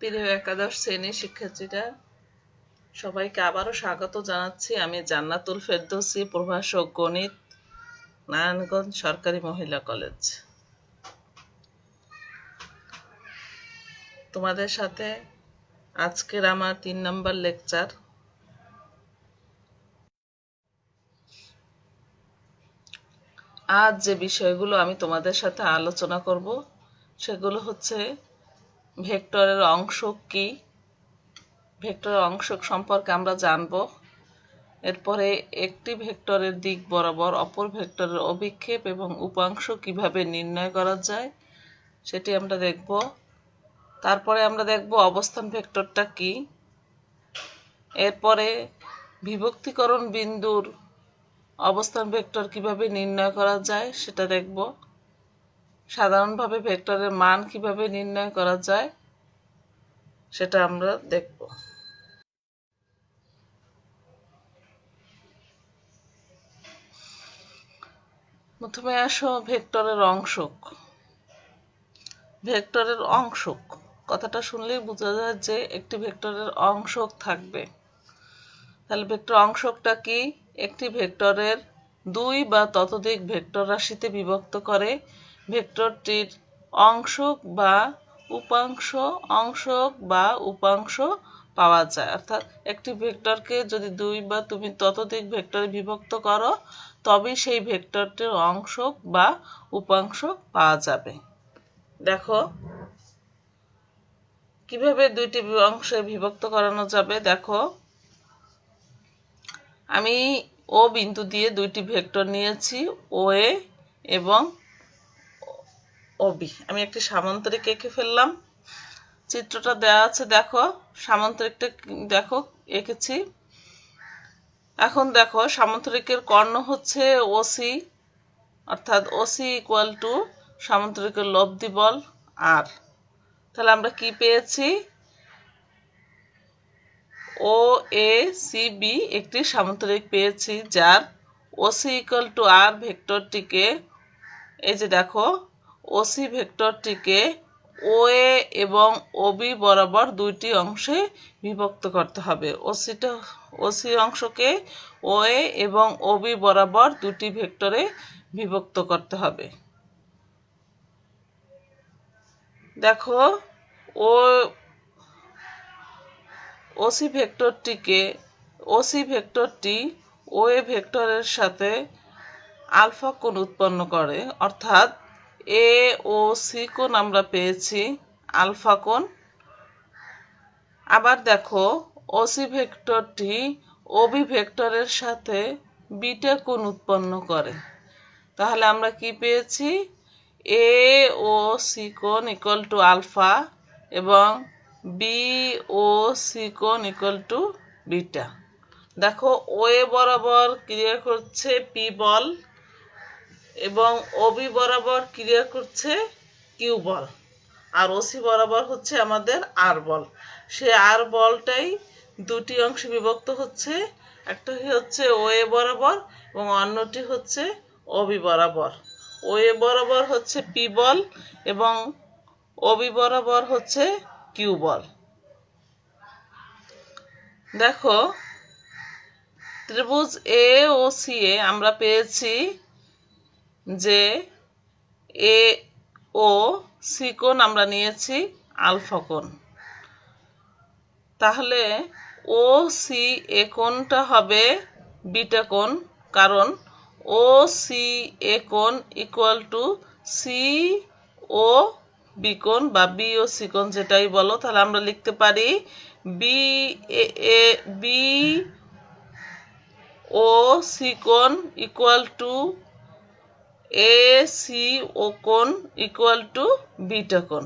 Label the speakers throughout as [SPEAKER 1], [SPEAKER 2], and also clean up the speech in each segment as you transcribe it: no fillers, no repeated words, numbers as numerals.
[SPEAKER 1] প্রিয় একাদশ শ্রেণীর শিক্ষার্থীরা, সবাইকে আবারও স্বাগত জানাচ্ছি। আমি জান্নাতুল ফেরদৌসী, প্রভাষক গণিত, নারায়ণগঞ্জ সরকারি মহিলা কলেজ। তোমাদের সাথে আজকের আমার 3 নম্বর লেকচার। আজ যে বিষয়গুলো আমি তোমাদের সাথে আলোচনা করব সেগুলো হচ্ছে ভেক্টরের অংশক কি, ভেক্টরের অংশক সম্পর্কে আমরা জানব। এরপরে একটি ভেক্টরের দিক বরাবর অপর ভেক্টরের অভিক্ষেপ এবং উপাংশ কিভাবে নির্ণয় করা যায় সেটি আমরা দেখব। তারপরে আমরা দেখব অবস্থান ভেক্টরটা কি। এরপরে বিভক্তিকরণ বিন্দুর অবস্থান ভেক্টর কিভাবে নির্ণয় করা যায় সেটা দেখব। সাধারণভাবে ভেক্টরের মান কিভাবে নির্ণয় করা যায় সেটা আমরা দেখব। প্রথমে আসো ভেক্টরের অংশক। ভেক্টরের অংশক কথাটা শুনলেই বোঝা যায় যে একটি ভেক্টরের অংশক থাকবে। তাহলে ভেক্টর অংশকটা কি? একটি ভেক্টরের 2 বা ততোধিক ভেক্টর রাশিতে বিভক্ত করে ভেক্টরটির অংশক বা উপাংশ পাওয়া যায়। অর্থাৎ একটি ভেক্টরকে যদি 2 বা তুমি ততোধিক ভেক্টরে বিভক্ত করো তবেই সেই ভেক্টরটির অংশক বা উপাংশ পাওয়া যাবে। দেখো কিভাবে দুইটি অংশে বিভক্ত করানো যাবে। দেখো, আমি ও বিন্দু দিয়ে দুইটি ভেক্টর নিয়েছি, ও এ এবং ও বি। আমি একটি সামান্তরিক এঁকে ফেললাম। চিত্রটা দেওয়া আছে, দেখো সামান্তরিকটা দেখো এঁকেছি। এখন দেখো সামান্তরিকের কর্ণ হচ্ছে ওসি, অর্থাৎ ওসি ইকুয়াল টু সামান্তরিকের লব্ধি বল আর। তাহলে আমরা কি পেয়েছি? ও এ সি বি একটি সামান্তরিক পেয়েছি যার ওসি ইকুয়াল টু আর ভেক্টরটিকে, এই যে দেখো ওসি ভেক্টরটিকে ও এ এবং ও বি বরাবর দুইটি অংশে বিভক্ত করতে হবে। ওসি অংশকে ও এ এবং ও বি বরাবর দুটি ভেক্টরে বিভক্ত করতে হবে। দেখো ওসি ভেক্টরটি ও এ ভেক্টরের সাথে আলফা কোণ উৎপন্ন করে, অর্থাৎ এ ও সি কোণ আমরা পেয়েছি আলফা কোণ। আবার দেখো ওসি ভেক্টরটি ওবি ভেক্টরের সাথে বিটা কোণ উৎপন্ন করে। তাহলে আমরা কি পেয়েছি? এ ও সি কোণ ইকুয়াল টু আলফা এবং বি ও সি কোণ ইকুয়াল টু বিটা। দেখো ও এ বরাবর ক্রিয়া করছে পি বল এবং ওবি বরাবর ক্রিয়া করছে কিউ বল, আর ওসি বরাবর হচ্ছে আমাদের আর বল। সে আর বলটাই দুটি অংশে বিভক্ত হচ্ছে, একটা হচ্ছে ও এ বরাবর এবং অন্যটি হচ্ছে ওবি বরাবর। ও এ বরাবর হচ্ছে পি বল এবং ওবি বরাবর হচ্ছে কিউ বল। দেখো ত্রিভুজ এ ও সি এ আমরা পেয়েছি যে এ ও সি কোণ আমরা নিয়েছি আলফা কোণ। তাহলে ও সি এ কোণটা হবে বিটা কোণ, কারণ ও সি এ কোণ equal to C O B কোণ বা বি ও সি কোণ যেটাই বলো। তাহলে আমরা লিখতে পারি বি ও সি কোণ ইকুয়াল টু এ সি ও কোণ ইকুয়াল টু বিটা কোণ।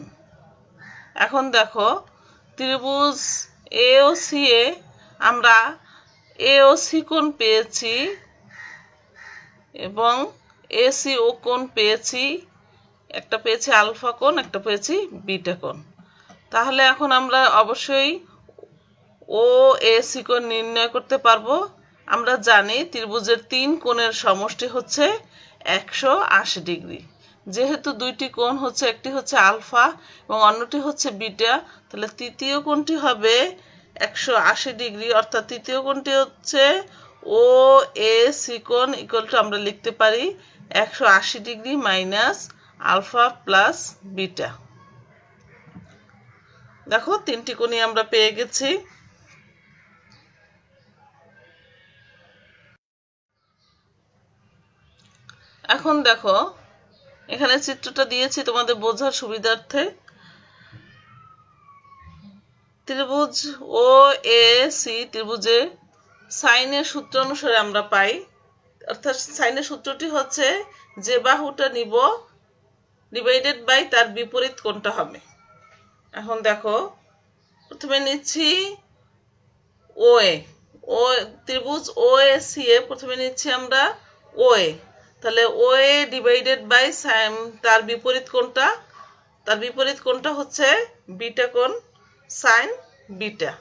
[SPEAKER 1] এখন দেখো ত্রিভুজ এ ও সি এ আমরা এ ও সি কোণ পেয়েছি এবং এ সি ও কোণ পেয়েছি, একটা পেয়েছি আলফা কোণ, একটা পেয়েছি বিটা কোণ। তাহলে এখন আমরা অবশ্যই ও এ সি কোণ নির্ণয় করতে পারবো। আমরা জানি ত্রিভুজের 3 কোণের সমষ্টি হচ্ছে 180 ডিগ্রি। যেহেতু দুইটি কোণ হচ্ছে, একটি হচ্ছে আলফা এবং অন্যটি হচ্ছে বিটা, তাহলে তৃতীয় কোণটি হবে 180 ডিগ্রি, অর্থাৎ তৃতীয় কোণটি হচ্ছে ও এ সি কোণ ইকুয়াল টু আমরা লিখতে পারি 180 degree minus alpha plus beta. দেখো তিনটি কোণই আমরা পেয়ে গেছি। এখন দেখো এখানে চিত্রটা দিয়েছি তোমাদের বোঝার সুবিধার্থে। ত্রিভুজ ও এ সি ত্রিভুজে সাইনের সূত্র অনুসারে আমরা পাই, অর্থাৎ সাইনের সূত্রটি হচ্ছে যে বাহুটা নিব ডিভাইডেড বাই তার বিপরীত কোণটা হবে। এখন দেখো প্রথমে নিচ্ছি ও এ, ও ত্রিভুজ ও এ সি এ প্রথমে নিচ্ছি আমরা ও এ, তাহলে ও এ ডিভাইডেড বাই তার বিপরীত কোণটা, তার বিপরীত কোণটা হচ্ছে বিটা কোণ সাইন বিটা,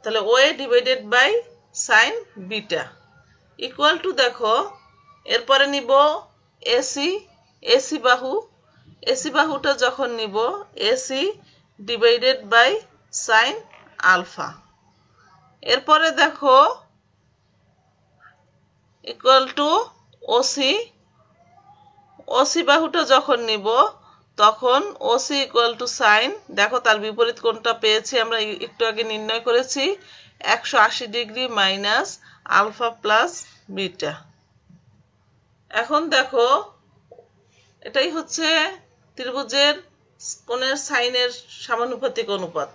[SPEAKER 1] তাহলে O A divided by sine beta equal to দেখো এরপরে নিব এসি, এসি বাহু, এসি বাহুটা যখন নিব AC divided by sine alpha, এরপরে দেখো ইকুয়াল টু ওসি, ওসি বাহুটা যখন নিব তখন ওসি ইকুয়াল টু সাইন, দেখো তার বিপরীত কোণটা পেয়েছি আমরা একটু আগে নির্ণয় করেছি 180 degree minus alpha plus beta. এখন দেখো এটাই হচ্ছে ত্রিভুজের কোণের সাইনের সমানুপাতিক অনুপাত।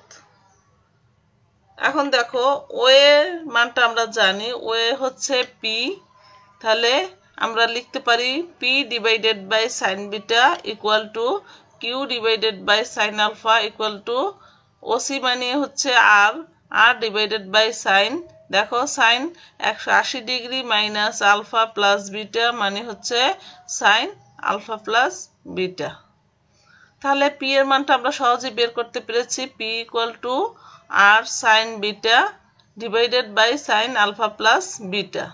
[SPEAKER 1] এখন দেখো ও এর মানটা আমরা জানি, ও এ হচ্ছে পি, তাহলে আমরা লিখতে পারি P divided by sine beta equal to Q divided by sine alpha equal to OC মানে হচ্ছে R, R divided by sine, দেখো sine 180 degree minus alpha plus beta মানে হচ্ছে সাইন আলফা প্লাস বিটা। তাহলে পি এর মানটা আমরা সহজে বের করতে পেরেছি, P equal to R sine beta divided by sine alpha plus beta.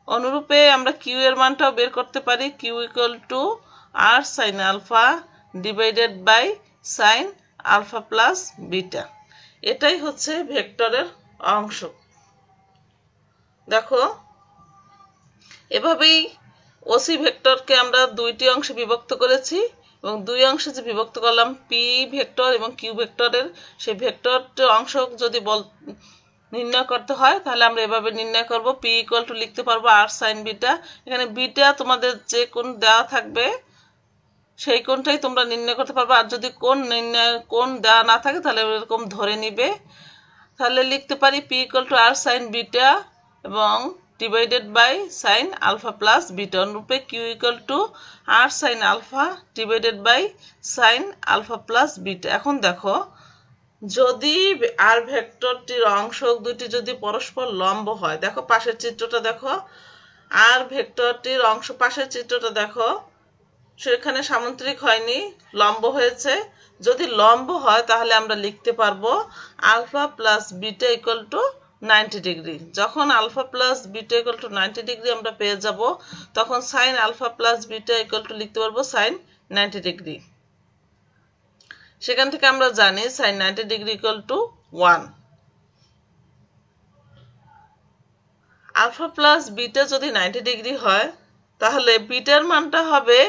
[SPEAKER 1] অনুরূপে আমরা কিউ এর মানটাও বের করতে পারি, Q equal to R sine alpha divided by sine alpha plus beta. এটাই হচ্ছে ভেক্টরের অংশ। দেখো এভাবেই ওসি ভেক্টরকে আমরা দুইটি অংশে বিভক্ত করেছি এবং দুই অংশে যে বিভক্ত করলাম পি ভেক্টর এবং কিউ ভেক্টরের, সেই ভেক্টরটির অংশ যদি নির্ণয় করতে হয় তাহলে আমরা এভাবে নির্ণয় করব, পি ইকুয়াল টু লিখতে পারবো আর সাইন বিটা, এখানে বিটা তোমাদের যে কোণ দেওয়া থাকবে সেই কোণটাই তোমরা নির্ণয় করতে পারবে, আর যদি কোণ দেওয়া না থাকে তাহলে এরকম ধরে নিবে। তাহলে লিখতে পারি P equal to R sine beta এবং divided by sine alpha plus beta, অনুরূপে Q equal to R sine alpha divided by sine alpha plus beta. এখন দেখো যদি আর ভেক্টরটির অংশ দুটি যদি পরস্পর লম্ব হয়, দেখো পাশের চিত্রটা দেখো, আর ভেক্টরটির অংশ পাশের চিত্রটা দেখো, সেখানে সামান্তরিক হয়নি, লম্ব হয়েছে। যদি লম্ব হয় তাহলে আমরা লিখতে পারবো alpha plus beta equal to 90 degree. যখন alpha plus beta equal to 90 degree আমরা পেয়ে যাব তখন sine alpha plus beta equal to লিখতে পারবো সাইন 90 ডিগ্রি। সেখান থেকে আমরা জানি sine 90 degree equal to 1। Alpha plus beta যদি 90 ডিগ্রি হয় তাহলে বিটার মানটা হবে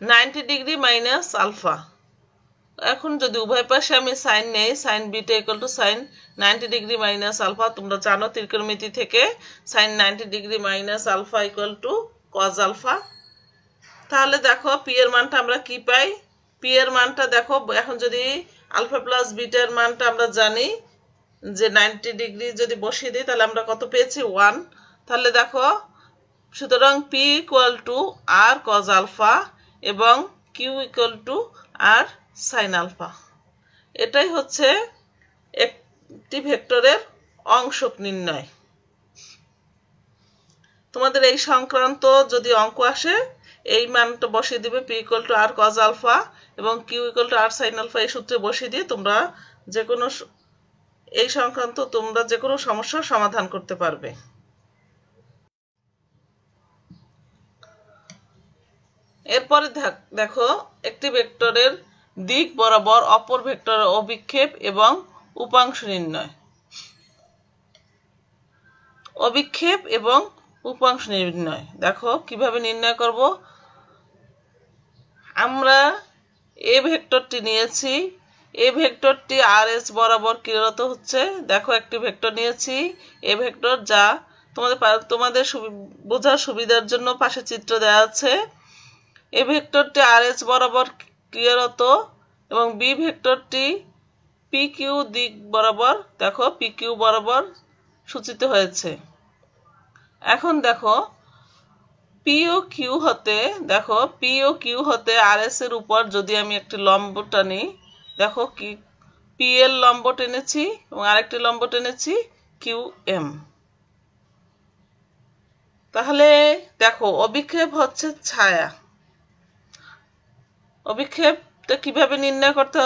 [SPEAKER 1] 90 ডিগ্রি মাইনাস আলফা। এখন যদি উভয় পাশে আমি সাইন নেই, sine beta equal to sine 90 degree minus alpha, তোমরা জানো ত্রিকোণমিতি থেকে sine 90 degree minus alpha equal to cos alpha. তাহলে দেখো পি এর মানটা আমরা কি পাই, পি এর মানটা দেখো এখন যদি আলফা প্লাস বিটার মানটা আমরা জানি যে 90 ডিগ্রি যদি বসিয়ে দিই তাহলে আমরা কত পেয়েছি 1। তাহলে দেখো সুতরাং P equal to R cos alpha এবং Q equal to R sine alpha. এটাই হচ্ছে একটি ভেক্টরের অংশ নির্ণয়। তোমাদের এই সংক্রান্ত যদি অঙ্ক আসে এই মানটা বসিয়ে দিবে, P equal to R cos alpha এবং Q equal to R sine alpha, এই সূত্রে বসিয়ে দিয়ে তোমরা যে কোনো এই সংক্রান্ত তোমরা যে কোনো সমস্যার সমাধান করতে পারবে। এরপরে দেখো একটি ভেক্টরের দিক বরাবর অপর ভেক্টরের অভিক্ষেপ এবং উপাংশ নির্ণয়। অভিক্ষেপ এবং উপাংশ নির্ণয় দেখো কিভাবে নির্ণয় করব। আমরা এ ভেক্টরটি নিয়েছি, এ ভেক্টরটি RS বরাবর ক্রিয়ারত হচ্ছে। দেখো একটি ভেক্টর নিয়েছি এ ভেক্টর, যা তোমাদের বোঝার সুবিধার জন্য পাশে চিত্র দেওয়া আছে। এ ভেক্টরটি RS বরাবর ক্রিয়ারত এবং বি ভেক্টরটি PQ দিক বরাবর, দেখো PQ বরাবর সূচিত হয়েছে। এখন দেখো পি ও কিউ হতে RS এর উপর যদি আমি একটি লম্ব টানি, দেখো কি পি এর লম্ব টেনেছি এবং আরেকটি লম্ব টেনেছি QM। তাহলে দেখো অভিক্ষেপ হচ্ছে ছায়া। অভিক্ষেপটা কিভাবে নির্ণয় করতে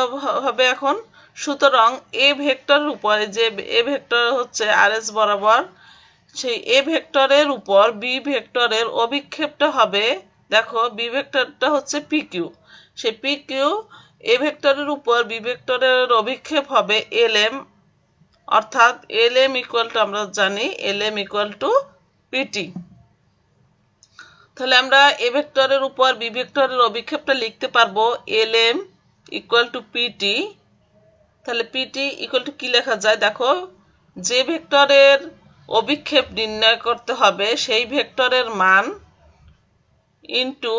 [SPEAKER 1] হবে এখন। সুতরাং এ ভেক্টরের উপরে, যে এ ভেক্টর হচ্ছে RS বরাবর, সেই এ ভেক্টরের উপর বি ভেক্টরের অভিক্ষেপটা হবে, দেখো বি ভেক্টরটা হচ্ছে PQ, সেই PQ এ ভেক্টরের উপর বি ভেক্টরের অভিক্ষেপ হবে LM, অর্থাৎ LM ইকুয়াল টু, আমরা জানি LM ইকুয়াল টু PT। তাহলে আমরা এ ভেক্টরের উপর বি ভেক্টরের অভিক্ষেপটা লিখতে পারবো LM ইকুয়াল টু PT। তাহলে PT ইকুয়াল টু কি লেখা যায়, দেখো যে ভেক্টরের অভিক্ষেপ নির্ণয় করতে হবে সেই ভেক্টরের মান ইনটু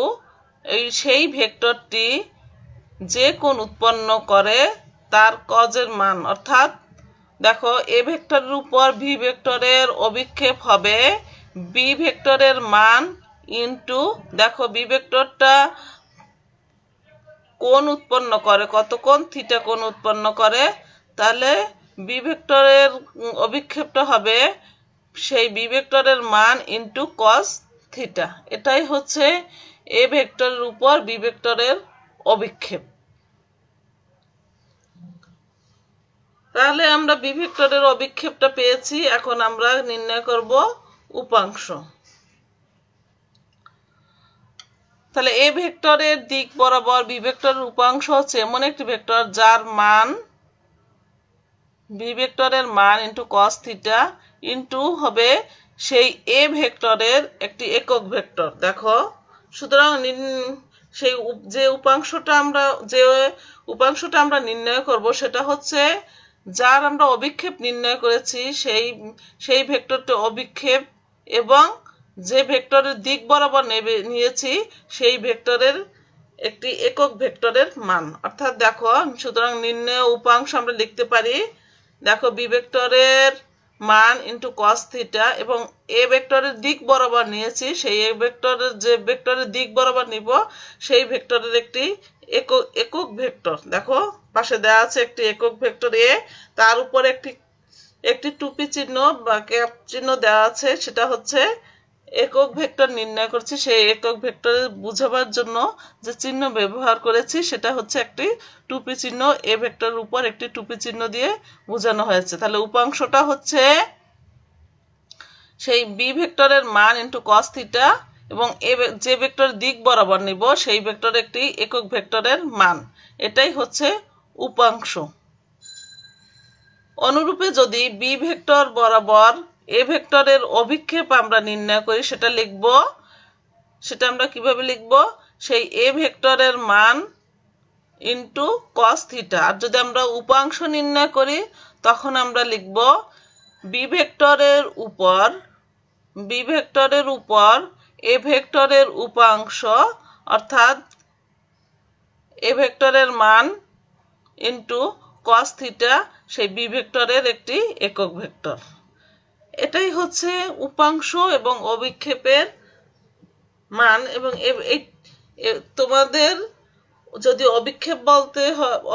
[SPEAKER 1] সেই ভেক্টরটি যে কোণ উৎপন্ন করে তার কজের মান, অর্থাৎ দেখো এ ভেক্টরের উপর ভি ভেক্টরের অভিক্ষেপ হবে বি ভেক্টরের মান ইনটু, দেখো বি ভেক্টরটা কোণ উৎপন্ন করে, কত কোণ, থিটা কোণ উৎপন্ন করে, তাহলে বি ভেক্টরের অভিক্ষেপটা হবে সেই বি ভেক্টরের মান ইনটু কস থিটা। এটাই হচ্ছে এ ভেক্টরের উপর বি ভেক্টরের অভিক্ষেপ। তাহলে আমরা বি ভেক্টরের অভিক্ষেপটা পেয়েছি, এখন আমরা নির্ণয় করব উপাংশ। তাহলে এ ভেক্টরের দিক বরাবর বি ভেক্টরের উপাংশ হচ্ছে এমন একটি ভেক্টর যার মান বি ভেক্টরের মান ইনটু কস থিটা ইনটু হবে সেই এ ভেক্টরের একটি একক ভেক্টর। দেখো সুতরাং সেই যে উপাংশটা আমরা নির্ণয় করব সেটা হচ্ছে যার আমরা অভিক্ষেপ নির্ণয় করেছি সেই ভেক্টরটা অভিক্ষেপ এবং যে ভেক্টরের দিক বরাবর নিয়েছি সেই ভেক্টরের একটি একক ভেক্টরের মান, অর্থাৎ দেখো সুতরাং নির্ণয় উপাংশ আমরা লিখতে পারি, দেখো বি ভেক্টরের মান ইনটু কস থিটা এবং এ ভেক্টরের দিক বরাবর নিয়েছি, সেই এ ভেক্টরের যে ভেক্টরের দিক বরাবর নিব সেই ভেক্টরের একটি একক ভেক্টর, দেখো পাশে দেওয়া আছে একটি একক ভেক্টর এ, তার উপর একটি টুপি চিহ্ন বা ক্যাপ চিহ্ন দেওয়া আছে, সেটা হচ্ছে একক ভেক্টর নির্ণয় করছি। সেই একক ভেক্টর বুঝাবার জন্য যে চিহ্ন ব্যবহার করেছি সেটা হচ্ছে একটি টুপি চিহ্ন, এ ভেক্টরের উপর একটি টুপি চিহ্ন দিয়ে বোঝানো হয়েছে। তাহলে উপাংশটা হচ্ছে সেই বি ভেক্টরের মান ইনটু কস থিটা এবং যে ভেক্টর দিক বরাবর নিব সেই ভেক্টরের একটি একক ভেক্টরের মান, এটাই হচ্ছে উপাংশ। অনুরূপে যদি বি ভেক্টর বরাবর এ ভেক্টরের অভিক্ষেপ আমরা নির্ণয় করি সেটা আমরা কিভাবে লিখব, সেই এ ভেক্টরের মান ইনটু কস থিটা। আর যদি আমরা উপাংশ নির্ণয় করি তখন আমরা লিখব বি ভেক্টরের উপর এ ভেক্টরের উপাংশ, অর্থাৎ এ ভেক্টরের মান ইনটু কস থিটা, সেই বি ভেক্টরের একটি একক ভেক্টর। এটাই হচ্ছে উপাংশ এবং অভিক্ষেপের মান। এবং তোমাদের যদি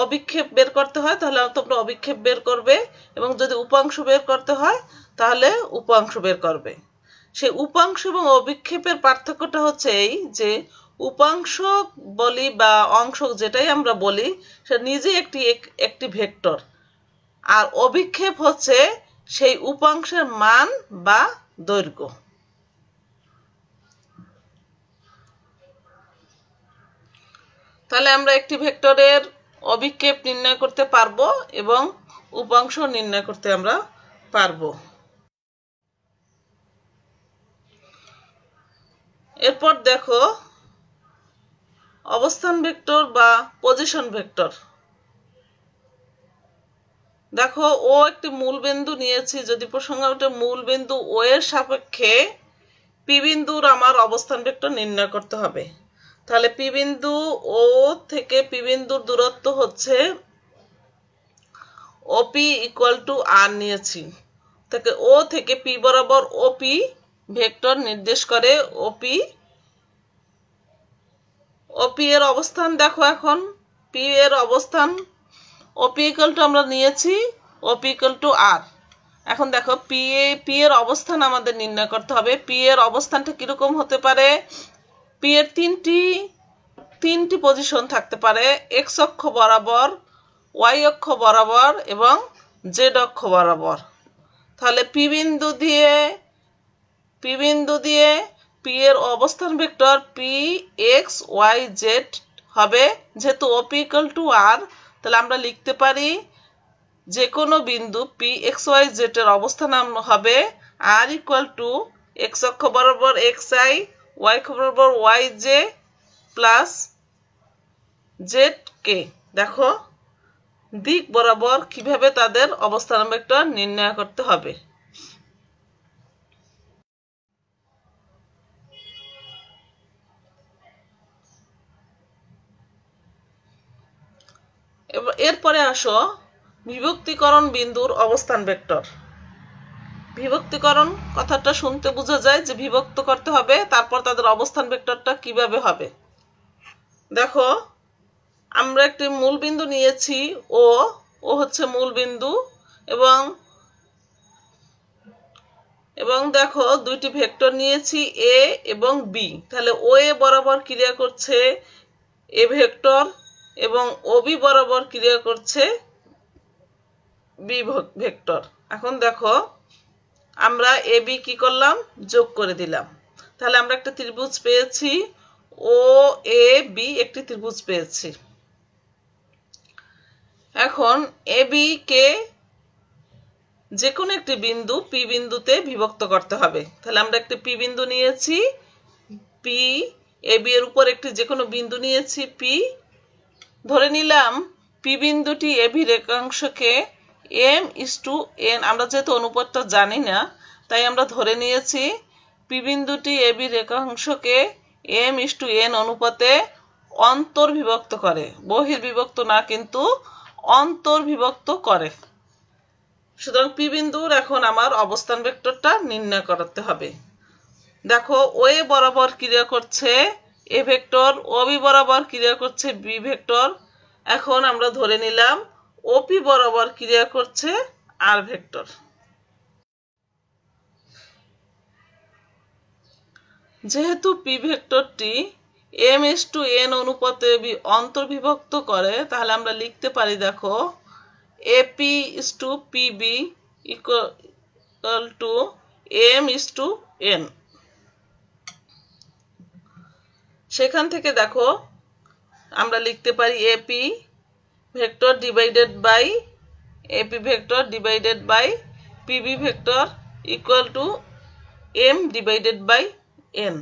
[SPEAKER 1] অভিক্ষেপ বের করতে হয় তাহলে তোমরা অভিক্ষেপ বের করবে এবং যদি উপাংশ বের করতে হয় তাহলে উপাংশ বের করবে। সেই উপাংশ এবং অভিক্ষেপের পার্থক্যটা হচ্ছে এই যে উপাংশ বলি বা অংশ যেটাই আমরা বলি সেটা নিজেই একটি ভেক্টর, আর অভিক্ষেপ হচ্ছে সেই উপাংশের মান বা দৈর্ঘ্য। তাহলে আমরা একটি ভেক্টরের অভিক্ষেপ নির্ণয় করতে পারবো এবং উপাংশ নির্ণয় করতে আমরা পারবো। এরপর দেখো অবস্থান ভেক্টর বা পজিশন ভেক্টর। দেখো ও একটি মূল বিন্দু নিয়েছি, যদি প্রসঙ্গ ওঠে মূল বিন্দু ও এর সাপেক্ষে পি বিন্দুর আমার অবস্থান ভেক্টর নির্ণয় করতে হবে। তাহলে পি বিন্দু ও থেকে পি বিন্দুর দূরত্ব হচ্ছে ওপি ইকুয়াল টু আর নিয়েছি। থেকে ও থেকে পি বরাবর ওপি ভেক্টর নির্দেশ করে ওপি এর অবস্থান দেখো, এখন পি এর অবস্থান ওপি ইকুয়াল টু আমরা নিয়েছি ওপি ইকুয়াল টু আর। এখন দেখো পি এর অবস্থান আমাদের নির্ণয় করতে হবে। পি এর অবস্থানটা কিরকম হতে পারে? পি এর তিনটি পজিশন থাকতে পারে, এক্স অক্ষ বরাবর, ওয়াই অক্ষ বরাবর এবং জেড অক্ষ বরাবর। তাহলে পি বিন্দু দিয়ে পি এর অবস্থান vector P X Y Z হবে। যেহেতু ওপি ইকুয়াল টু আর, তাহলে আমরা লিখতে পারি যে কোনো বিন্দু পি এক্স ওয়াই জেড এর অবস্থান হবে আর ইকুয়াল টু এক্স অক্ষ বরাবর এক্স আই, ওয়াই অক্ষ বরাবর ওয়াই জে প্লাস জেড কে। দেখো দিক বরাবর কিভাবে তাদের অবস্থান ভেক্টর নির্ণয় করতে হবে। এরপরে আসো বিভক্তিকরণ বিন্দুর অবস্থান ভেক্টর। বিভক্তিকরণ কথাটা শুনতে বোঝা যায় যে বিভক্ত করতে হবে, তারপর তাদের অবস্থান ভেক্টরটা কিভাবে হবে। দেখো আমরা একটি মূল বিন্দু নিয়েছি ও হচ্ছে মূল বিন্দু এবং দেখো দুইটি ভেক্টর নিয়েছি এ এবং বি। তাহলে ও এ বরাবর ক্রিয়া করছে এ ভেক্টর এবং ও বি বরাবর ক্রিয়া করছে বি ভেক্টর। এখন দেখো আমরা এ বি কি করলাম? যোগ করে দিলাম। তাহলে আমরা একটা ত্রিভুজ পেয়েছি, ও এ বি একটি ত্রিভুজ পেয়েছি। এখন এ বি কে যে কোনো একটি বিন্দু পি বিন্দুতে বিভক্ত করতে হবে। তাহলে আমরা একটি পি বিন্দু নিয়েছি, পি এ বি এর উপর একটি যে কোনো বিন্দু নিয়েছি পি। ধরে নিলাম পি বিন্দুটি A B রেখাংশকে M is to N, আমরা যেহেতু অনুপাতটা জানি না তাই আমরা ধরে নিয়েছি পি বিন্দুটি A B রেখাংশকে M is to N অনুপাতে অন্তর্বিভক্ত করে, বহির্বিভক্ত না কিন্তু অন্তর্বিভক্ত করে। সুতরাং পি বিন্দুর এখন আমার অবস্থান ভেক্টরটা নির্ণয় করতে হবে। দেখো ও এ বরাবর ক্রিয়া করছে এ ভেক্টর, ও বি বরাবর ক্রিয়া করছে বি ভেক্টর। এখন আমরা ধরে নিলাম ওপি বরাবর ক্রিয়া করছে আর ভেক্টর। যেহেতু পি ভেক্টরটি এম এস টু এন অনুপাতে অন্তর্বিভক্ত করে, তাহলে আমরা লিখতে পারি দেখো AP is to PB equal to M is to N. সেখান থেকে দেখো আমরা লিখতে পারি AP vector divided by AP vector divided by PB vector equal to M divided by N.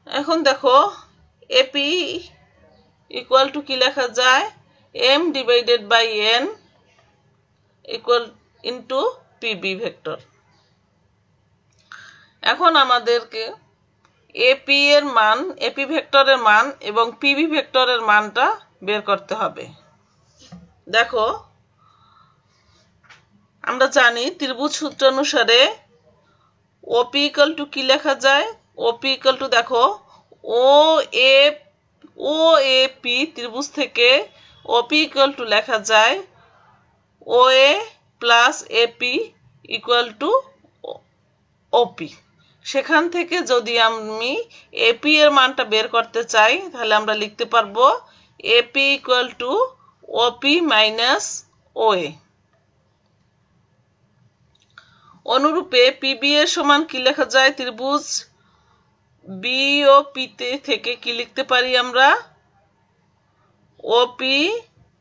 [SPEAKER 1] এখন দেখো এপি ইকুয়াল টু কি লেখা যায়? M divided by N equal into PB vector. এখন আমাদেরকে এপি এর মান, এপি ভেক্টরের মান এবং পিবি ভেক্টরের মানটা বের করতে হবে। দেখো আমরা জানি ত্রিভুজ সূত্র অনুসারে ওপি ইকুয়াল টু কি লেখা যায়? ওপি ইকুয়াল টু দেখো ও এ পি ত্রিভুজ থেকে ওপি ইকুয়াল টু লেখা যায় ও এ প্লাস এপি ইকুয়াল টু ওপি। সেখান থেকে যদি আমি এপি এর মানটা বের করতে চাই তাহলে আমরা লিখতে পারবো AP equal to OP minus O A. অনুরূপে পিবি এর সমান কি লেখা যায়? ত্রিভুজ বি ও পি থেকে কি লিখতে পারি আমরা OP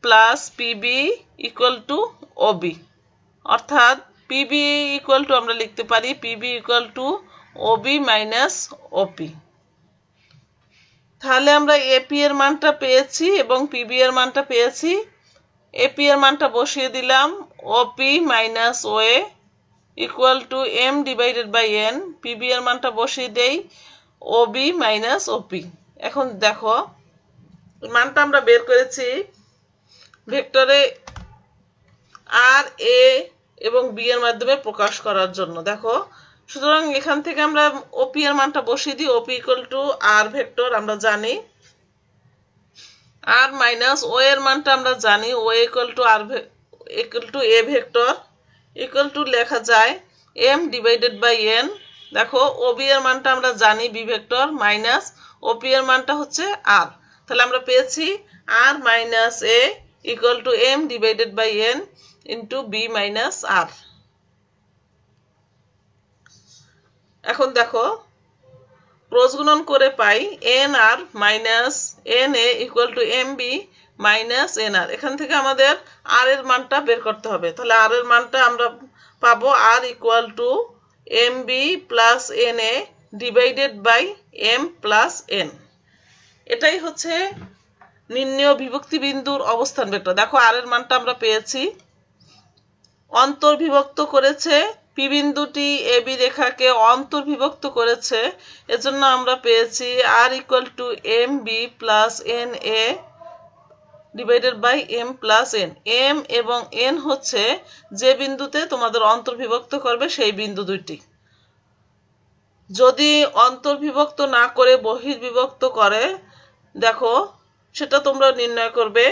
[SPEAKER 1] plus PB equal to OB, অর্থাৎ পিবি ইকুয়াল টু আমরা লিখতে পারি PB equal to OB minus OP. তাহলে আমরা এপি এর মানটা পেয়েছি এবং পিবি এর মানটা পেয়েছি। এপি এর মানটা বসিয়ে দিলাম, OP minus OA equal to M divided by N. PB এর মানটা বসিয়ে দেই, ওবি মাইনাস ওপি। এখন দেখো মানটা আমরা বের করেছি ভেক্টরে আর এ এবং বি এর মাধ্যমে প্রকাশ করার জন্য। দেখো সুতরাং এখান থেকে আমরা ওপি এর মানটা বসিয়ে দিই, OP equal to R vector আমরা জানি, আর মাইনাস ও এর মানটা আমরা জানি, O equal to R equal to A vector equal to লেখা যায় এম ডিভাইডেড বাই এন। দেখো ওবি এর মানটা আমরা জানি বি ভেক্টর, মাইনাস ওপি এর মানটা হচ্ছে আর। তাহলে আমরা পেয়েছি R minus A equal to M divided by N into B minus R. এখন দেখো ক্রস গুণন করে পাই N R minus N A equal to M B minus N R. এখান থেকে আমাদের আর এর মানটা বের করতে হবে। তাহলে আর এর মানটা আমরা পাবো R equal to M B plus N A divided by M plus N. এটাই হচ্ছে নির্ণেয় বিভক্তি বিন্দুর অবস্থান ভেক্টর। দেখো আর এর মানটা আমরা পেয়েছি, অন্তর্বিভক্ত করেছে পি বিন্দুটি এ বি রেখাকে অন্তর্বিভক্ত করেছে, এজন্য আমরা পেয়েছি R equal to M B plus N A divided by M plus N. M এবং এন হচ্ছে যে বিন্দুতে তোমাদের অন্তর্বিভক্ত করবে সেই বিন্দু দুইটি। যদি অন্তর্বিভক্ত না করে বহির্বিভক্ত করে দেখো সেটা তোমরা নির্ণয় করবে।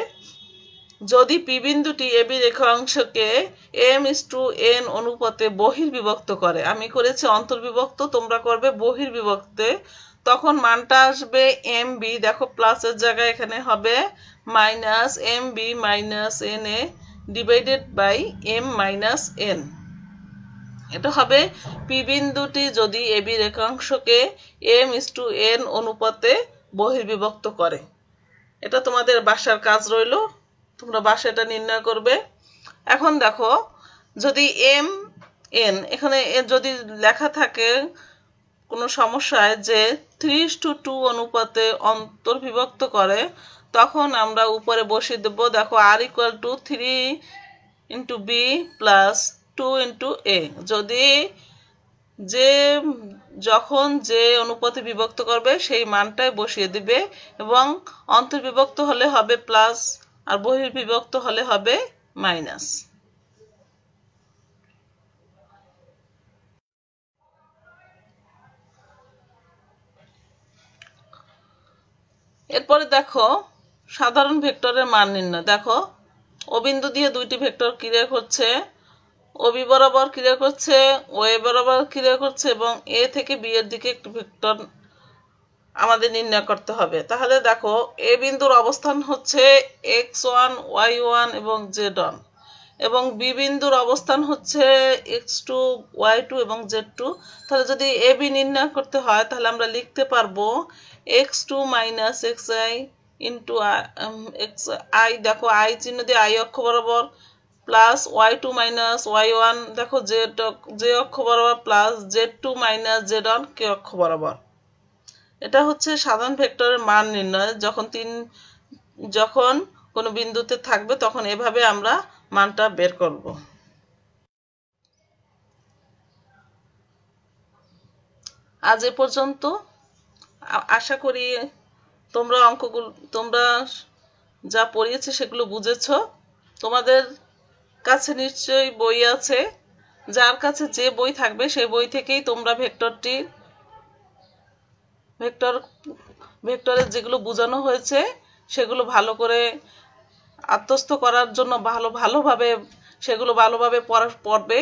[SPEAKER 1] যদি পি বিন্দুটি এ বি রেখাংশকে m:n অনুপাতে বহির্বিভক্ত করে, আমি করেছি অন্তর্বিভক্ত, তোমরা করবে বহির্বিভক্তে, তখন মানটা আসবে এম বি। দেখো প্লাসের জায়গায় এখানে হবে minus M B minus N A divided by M minus N. এটা হবে পি বিন্দুটি যদি এ বি রেখাংশকে m:n অনুপাতে বহির্বিভক্ত করে। এটা তোমাদের বাসার কাজ রইল, তোমরা বাসা এটা নির্ণয় করবে। এখন দেখো যদি এম এন এখানে যদি লেখা থাকে কোনো সমস্যায় যে 3:2 অনুপাতে অন্তর্বিভক্ত করে, তখন আমরা উপরে বসিয়ে দেব। দেখো R equal to 3 into B plus 2 into A. যদি যখন যে অনুপাতে বিভক্ত করবে সেই মানটাই বসিয়ে দিবে, এবং অন্তর্বিভক্ত হলে হবে প্লাস আর বহির্বিভক্ত হলে হবে মাইনাস। এরপরে দেখো সাধারণ ভেক্টরের মান নির্ণয়। দেখো ও বিন্দু দিয়ে দুইটি ভেক্টর ক্রিয়া করছে, ওবি বরাবর ক্রিয়া করছে, ও এ বরাবর ক্রিয়া করছে, এবং এ থেকে বি এর দিকে একটি ভেক্টর আমাদের নির্ণয় করতে হবে। তাহলে দেখো এ বিন্দুর অবস্থান হচ্ছে x1 y1 এবং z1, এবং বি বিন্দুর অবস্থান হচ্ছে x2 y2 এবং z2। তাহলে যদি এ বি নির্ণয় করতে হয় তাহলে আমরা লিখতে পারবো x2 minus xi into xi, দেখো আই চিহ্ন দিয়ে আই অক্ষ বরাবর, প্লাস y2 মাইনাস y1 দেখো যে অক্ষ বরাবর, প্লাস z2 মাইনাস z1 কে অক্ষ বরাবর। এটা হচ্ছে সাধারণ ভেক্টরের মান নির্ণয়। যখন কোনো বিন্দুতে থাকবে তখন এভাবে আমরা মানটা বের করব। আজ এ পর্যন্ত। আশা করি তোমরা যা পড়িয়েছে সেগুলো বুঝেছো। তোমাদের কাছে নিশ্চয়ই বই আছে, যার কাছে যে বই থাকবে সেই বই থেকেই তোমরা ভেক্টরের যেগুলো বোঝানো হয়েছে সেগুলো ভালো করে আত্মস্থ করার জন্য সেগুলো ভালোভাবে পড়বে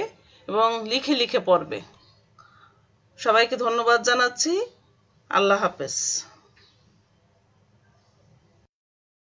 [SPEAKER 1] এবং লিখে লিখে পড়বে। সবাইকে ধন্যবাদ জানাচ্ছি। আল্লাহ হাফেজ।